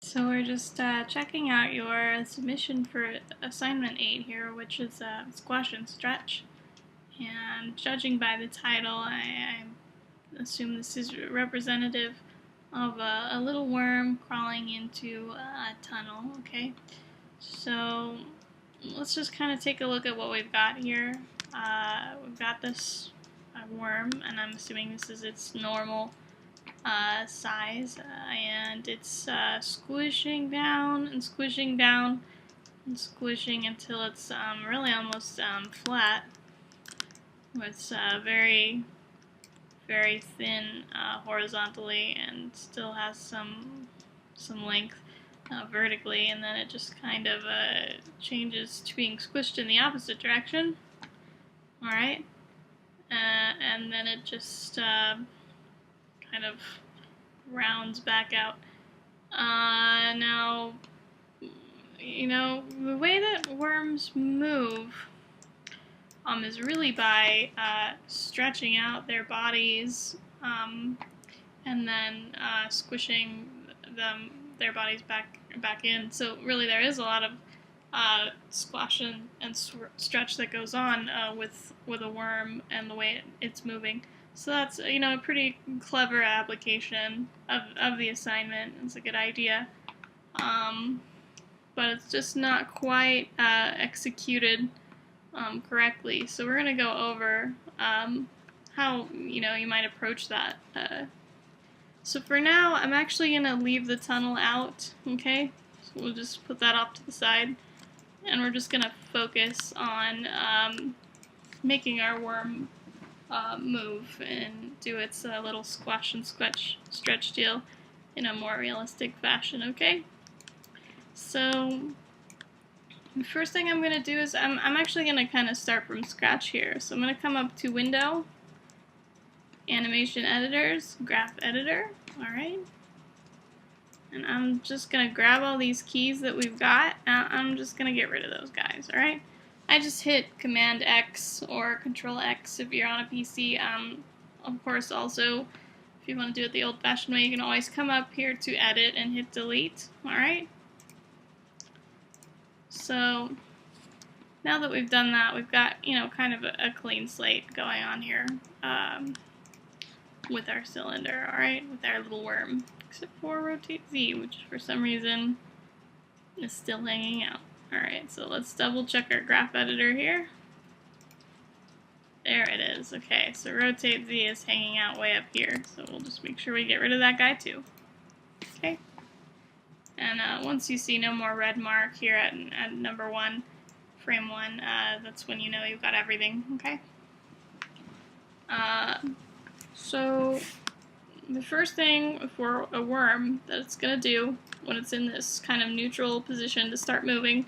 So we're just checking out your submission for assignment 8 here, which is squash and stretch. And judging by the title, I assume this is representative of a little worm crawling into a tunnel, okay? So let's just kind of take a look at what we've got here. We've got this worm, and I'm assuming this is its normal size, and it's squishing down and squishing down and squishing until it's really almost flat. It's very, very thin horizontally and still has some length vertically, and then it just kind of changes to being squished in the opposite direction. Alright, and then it just kind of rounds back out. Now, you know, the way that worms move is really by stretching out their bodies and then squishing their bodies back in. So really, there is a lot of squash and stretch that goes on with a worm and the way it's moving. So that's, you know, a pretty clever application of the assignment. It's a good idea, but it's just not quite executed correctly. So we're going to go over how, you know, you might approach that. So for now, I'm actually going to leave the tunnel out, okay? So we'll just put that off to the side, and we're just going to focus on making our worm move and do its little squash and stretch deal in a more realistic fashion, okay? So the first thing I'm going to do is I'm actually going to kind of start from scratch here. So I'm going to come up to Window, Animation Editors, Graph Editor, alright? And I'm just going to grab all these keys that we've got, and I'm just going to get rid of those guys, alright? I just hit Command X or Control X if you're on a PC. Of course, also, if you want to do it the old-fashioned way, you can always come up here to Edit and hit Delete, alright? So now that we've done that, we've got, you know, kind of a clean slate going on here with our cylinder, alright, with our little worm, except for Rotate Z, which for some reason is still hanging out. Alright, so let's double check our graph editor here. There it is. Okay, so Rotate Z is hanging out way up here, so we'll just make sure we get rid of that guy too. Okay, and once you see no more red mark here at number 1, frame 1, that's when you know you've got everything, okay? So the first thing for a worm that it's going to do when it's in this kind of neutral position to start moving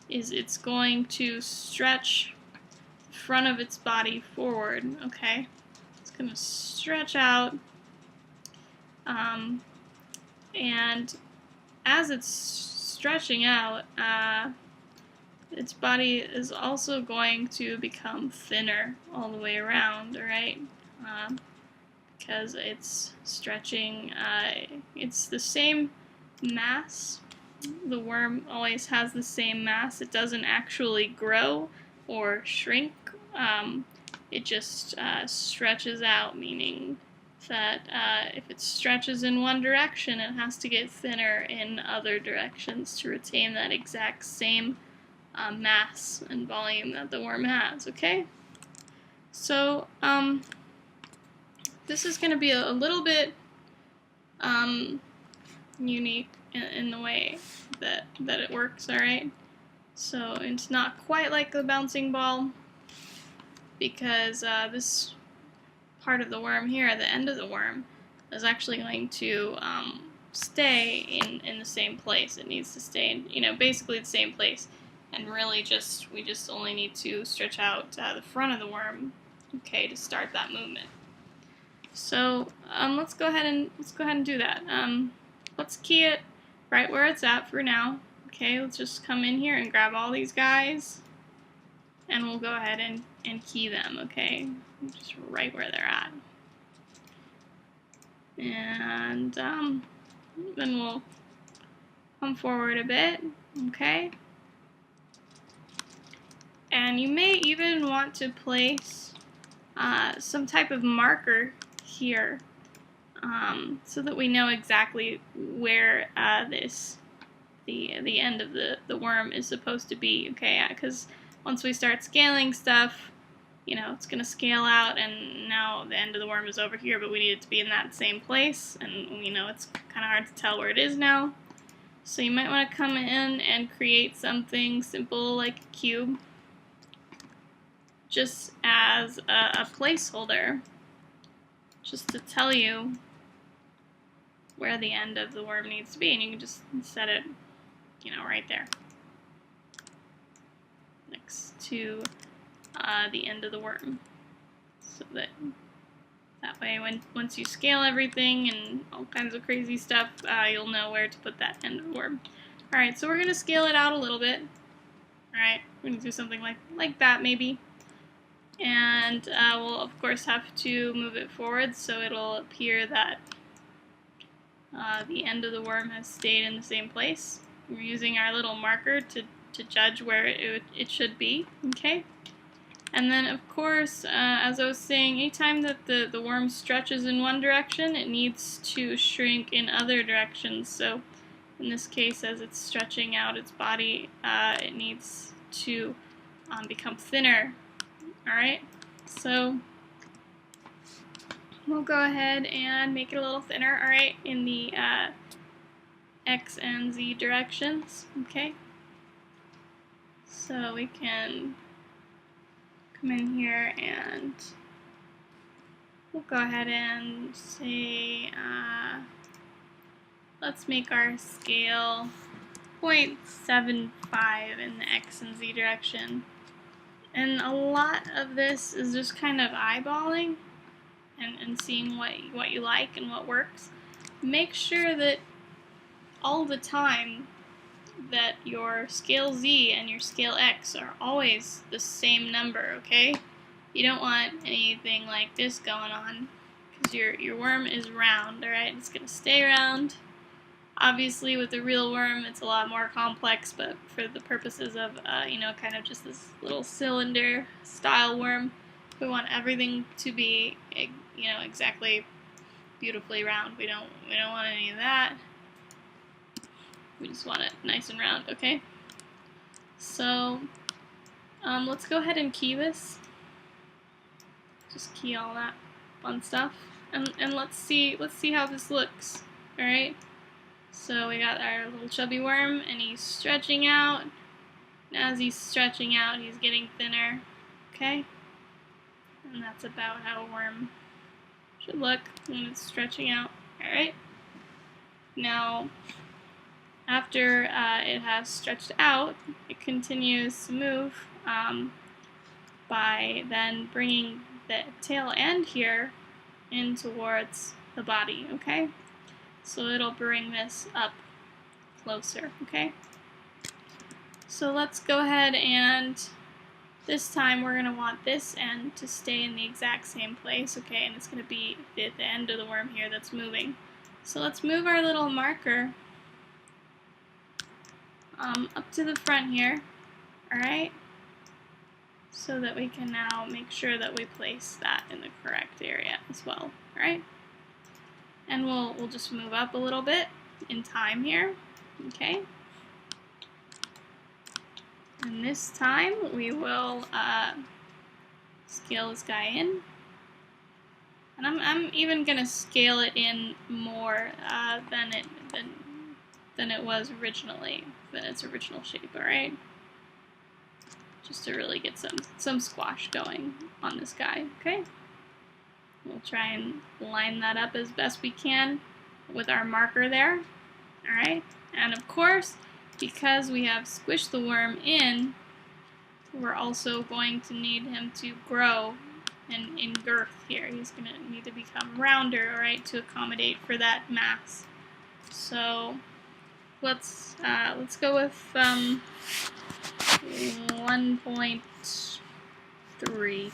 is it's going to stretch the front of its body forward, okay? It's going to stretch out, and as it's stretching out, its body is also going to become thinner all the way around, alright? Because it's stretching, it's the same mass. The worm always has the same mass. It doesn't actually grow or shrink. It just stretches out, meaning that if it stretches in one direction, it has to get thinner in other directions to retain that exact same mass and volume that the worm has, okay? So, this is going to be a little bit unique in the way that it works, alright? So it's not quite like the bouncing ball, because this part of the worm here, at the end of the worm, is actually going to stay in the same place. It needs to stay in, you know, basically the same place, and really we just only need to stretch out the front of the worm, okay, to start that movement. So let's go ahead and do that. Let's key it right where it's at for now. Okay, let's just come in here and grab all these guys, and we'll go ahead and key them, okay? Just right where they're at. And then we'll come forward a bit, okay? And you may even want to place some type of marker here so that we know exactly where the end of the worm is supposed to be, okay? Because once we start scaling stuff, you know, it's going to scale out, and now the end of the worm is over here, but we need it to be in that same place, and, you know, it's kind of hard to tell where it is now. So you might want to come in and create something simple like a cube, just as a placeholder, just to tell you where the end of the worm needs to be, and you can just set it, you know, right there, next to the end of the worm, so that way once you scale everything and all kinds of crazy stuff, you'll know where to put that end of the worm. Alright, so we're going to scale it out a little bit. Alright, we're going to do something like that maybe. And we'll of course have to move it forward so it'll appear that the end of the worm has stayed in the same place. We're using our little marker to judge where it should be, okay? And then, of course, as I was saying, anytime that the worm stretches in one direction, it needs to shrink in other directions. So, in this case, as it's stretching out its body, it needs to become thinner. Alright, so we'll go ahead and make it a little thinner, alright, in the X and Z directions, okay? So we can come in here and we'll go ahead and say, let's make our scale 0.75 in the X and Z direction. And a lot of this is just kind of eyeballing and seeing what you like and what works. Make sure that all the time that your scale Z and your scale X are always the same number, okay? You don't want anything like this going on, because your worm is round, alright? It's going to stay round. Obviously, with a real worm, it's a lot more complex, but for the purposes of, you know, kind of just this little cylinder style worm, we want everything to be, you know, exactly beautifully round. We don't want any of that. We just want it nice and round, okay? So, let's go ahead and key this. Just key all that fun stuff, and let's see how this looks. All right. So we got our little chubby worm, and he's stretching out. And as he's stretching out, he's getting thinner. Okay. And that's about how a worm should look when it's stretching out. All right. Now, after it has stretched out, it continues to move by then bringing the tail end here in towards the body, okay? So it'll bring this up closer, okay? So let's go ahead, and this time we're going to want this end to stay in the exact same place, okay? And it's going to be the end of the worm here that's moving. So let's move our little marker up to the front here, alright? So that we can now make sure that we place that in the correct area as well, alright? And we'll just move up a little bit in time here, okay? And this time we will scale this guy in. And I'm even gonna scale it in more than it was originally, than its original shape, alright? Just to really get some squash going on this guy, okay? We'll try and line that up as best we can with our marker there, alright? And of course, because we have squished the worm in, we're also going to need him to grow in girth here. He's going to need to become rounder, alright, to accommodate for that mass. So let's go with 1.3.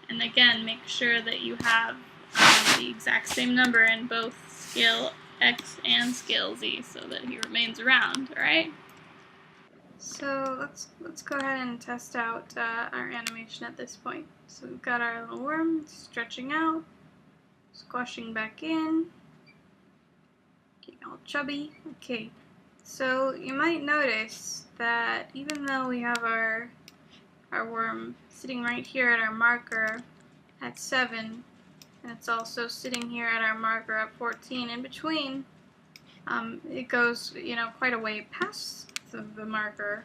And again, make sure that you have the exact same number in both scale X and scale Z so that he remains around, alright? So let's go ahead and test out our animation at this point. So we've got our little worm stretching out, squashing back in, getting all chubby. Okay, so you might notice that even though we have our worm sitting right here at our marker at 7, and it's also sitting here at our marker at 14, in between, it goes, quite a way past the marker.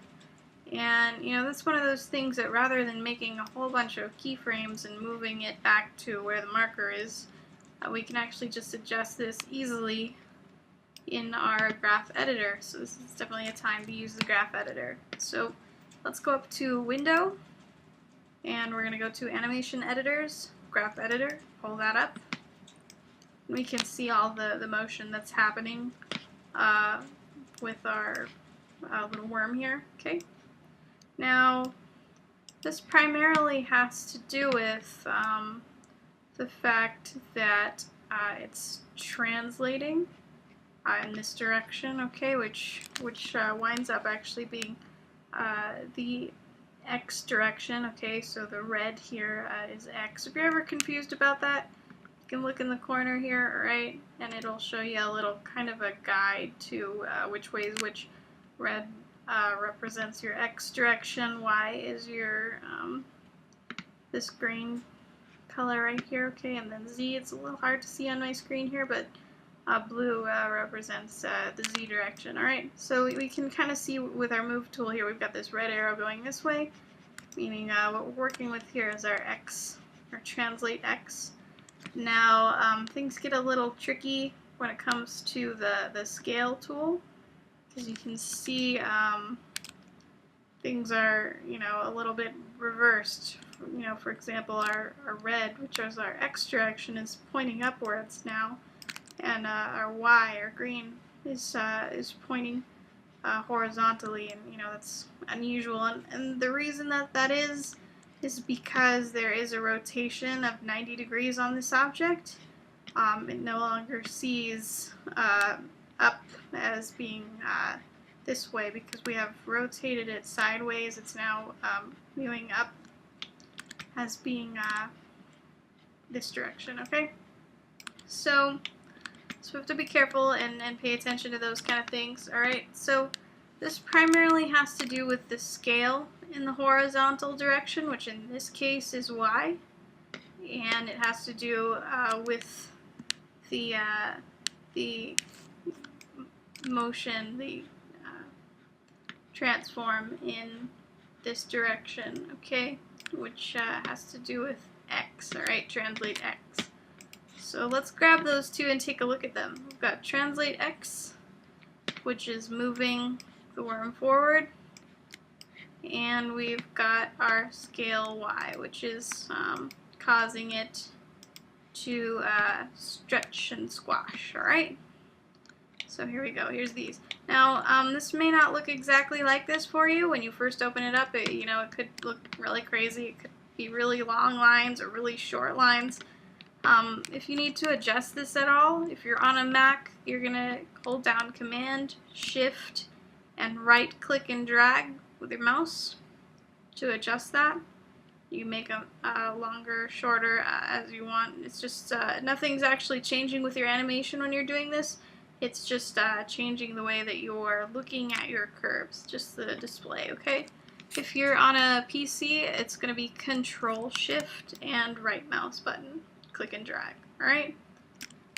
And, that's one of those things that rather than making a whole bunch of keyframes and moving it back to where the marker is, we can actually just adjust this easily in our graph editor. So this is definitely a time to use the graph editor. So let's go up to Window, and we're going to go to Animation Editors, Graph Editor, pull that up. We can see all the motion that's happening with our little worm here. Okay. Now, this primarily has to do with the fact that it's translating in this direction, okay, which winds up actually being the X direction, okay, so the red here is X. If you're ever confused about that, you can look in the corner here, alright, and it'll show you a little kind of a guide to which way is which. Red represents your X direction, Y is your this green color right here, okay, and then Z, it's a little hard to see on my screen here, but blue represents the Z direction. Alright, so we can kind of see with our move tool here, we've got this red arrow going this way, meaning what we're working with here is our X, or translate X. Now, things get a little tricky when it comes to the scale tool, because you can see things are, a little bit reversed. For example, our red, which is our X direction, is pointing upwards now, and our Y, our green, is pointing horizontally, and that's unusual. And the reason that is because there is a rotation of 90 degrees on this object. It no longer sees up as being this way because we have rotated it sideways. It's now viewing up as being this direction, okay? So we have to be careful and pay attention to those kind of things, alright? So this primarily has to do with the scale in the horizontal direction, which in this case is Y, and it has to do with the motion, the transform in this direction, okay, which has to do with X, alright, translate X. So let's grab those two and take a look at them. We've got translate X, which is moving the worm forward, and we've got our scale Y, which is causing it to stretch and squash, alright? So here we go, here's these. Now, this may not look exactly like this for you when you first open it up. It could look really crazy. It could be really long lines or really short lines. If you need to adjust this at all, if you're on a Mac, you're going to hold down Command, Shift, and right click and drag with your mouse to adjust that. You make them longer, shorter, as you want. It's just, nothing's actually changing with your animation when you're doing this. It's just changing the way that you're looking at your curves, just the display, okay? If you're on a PC, it's going to be Control, Shift, and right mouse button. Click and drag, alright?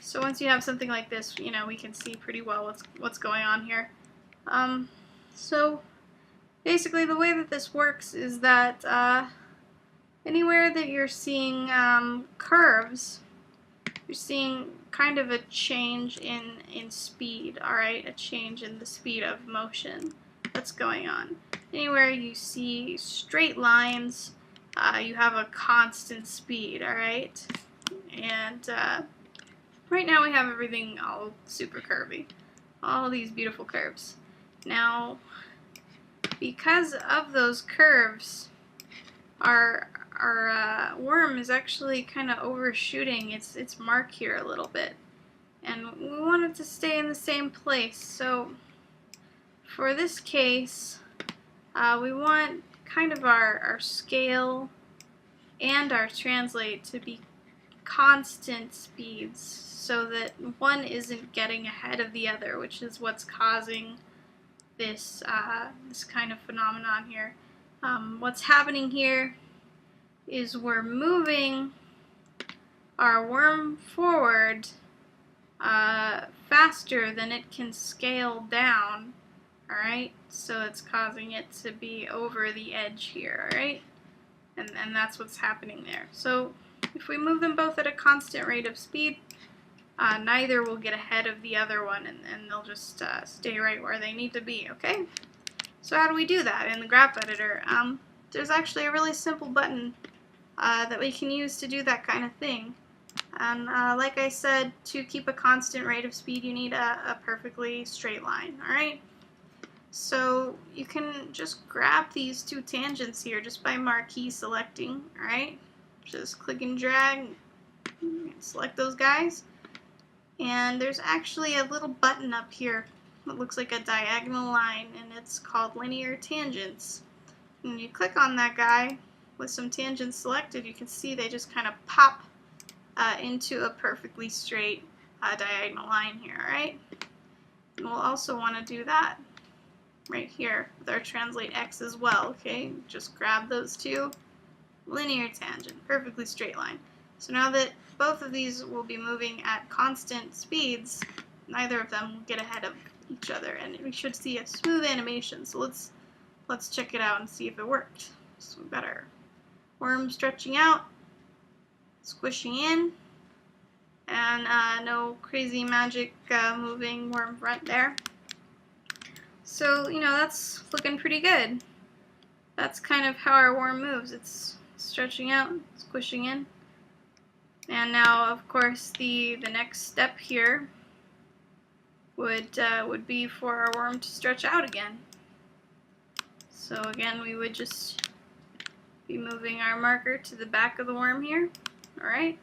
So once you have something like this, we can see pretty well what's going on here. So basically the way that this works is that anywhere that you're seeing curves, you're seeing kind of a change in speed, alright? A change in the speed of motion that's going on. Anywhere you see straight lines, you have a constant speed, alright? And right now we have everything all super curvy. All these beautiful curves. Now, because of those curves, our worm is actually kind of overshooting its mark here a little bit. and we want it to stay in the same place. So for this case, we want kind of our scale and our translate to be constant speeds so that one isn't getting ahead of the other, which is what's causing this this kind of phenomenon here. What's happening here is we're moving our worm forward faster than it can scale down, alright? So it's causing it to be over the edge here, alright? And that's what's happening there. So if we move them both at a constant rate of speed, neither will get ahead of the other one, and they'll just stay right where they need to be, okay? So how do we do that in the graph editor? There's actually a really simple button that we can use to do that kind of thing. And like I said, to keep a constant rate of speed, you need a perfectly straight line, alright? So you can just grab these two tangents here just by marquee selecting, alright? Just click and drag, and select those guys. And there's actually a little button up here that looks like a diagonal line, and it's called linear tangents. And you click on that guy with some tangents selected, you can see they just kind of pop into a perfectly straight diagonal line here, alright? And we'll also want to do that right here with our translate x as well, okay? Just grab those two, linear tangent, perfectly straight line. So now that both of these will be moving at constant speeds, neither of them will get ahead of each other, and we should see a smooth animation. So let's check it out and see if it worked. So we've got our worm stretching out, squishing in, and no crazy magic moving worm front there. So, you know, that's looking pretty good. That's kind of how our worm moves. It's stretching out, squishing in. And now, of course, the next step here would be for our worm to stretch out again. So again, we would just be moving our marker to the back of the worm here. Alright?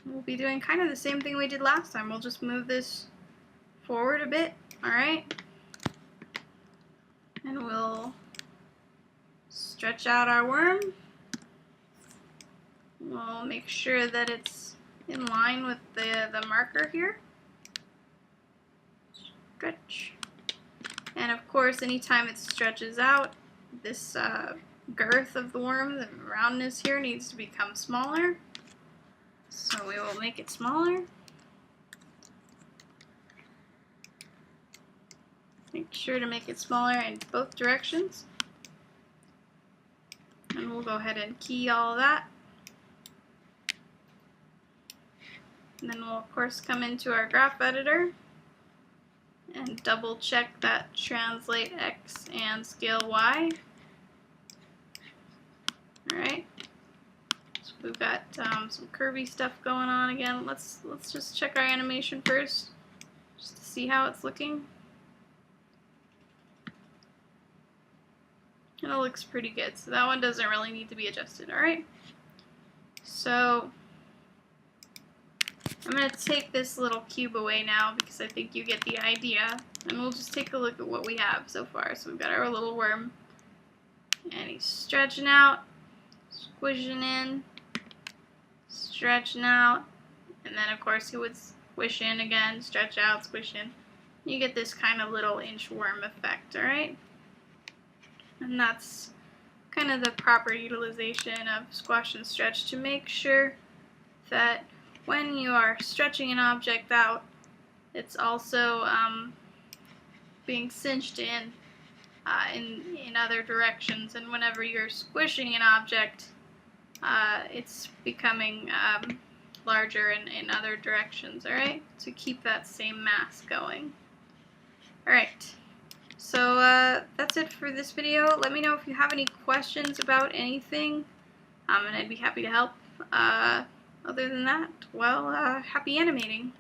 We'll be doing kind of the same thing we did last time. We'll just move this forward a bit. Alright? And we'll stretch out our worm. We'll make sure that it's in line with the marker here. Stretch. And of course, anytime it stretches out, this girth of the worm, the roundness here, needs to become smaller. So we will make it smaller. Make sure to make it smaller in both directions. And we'll go ahead and key all of that. And then we'll of course come into our graph editor and double check that translate X and scale Y. Alright. So we've got some curvy stuff going on again. Let's just check our animation first, just to see how it's looking. And it looks pretty good, so that one doesn't really need to be adjusted, alright? So I'm going to take this little cube away now because I think you get the idea, and we'll just take a look at what we have so far. So we've got our little worm, and he's stretching out, squishing in, stretching out, and then of course he would squish in again, stretch out, squish in. You get this kind of little inchworm effect, alright? And that's kind of the proper utilization of squash and stretch to make sure that when you are stretching an object out, it's also being cinched in other directions, and whenever you're squishing an object, it's becoming larger in other directions, alright? To keep that same mass going. Alright, so that's it for this video. Let me know if you have any questions about anything, and I'd be happy to help. Other than that, well, happy animating.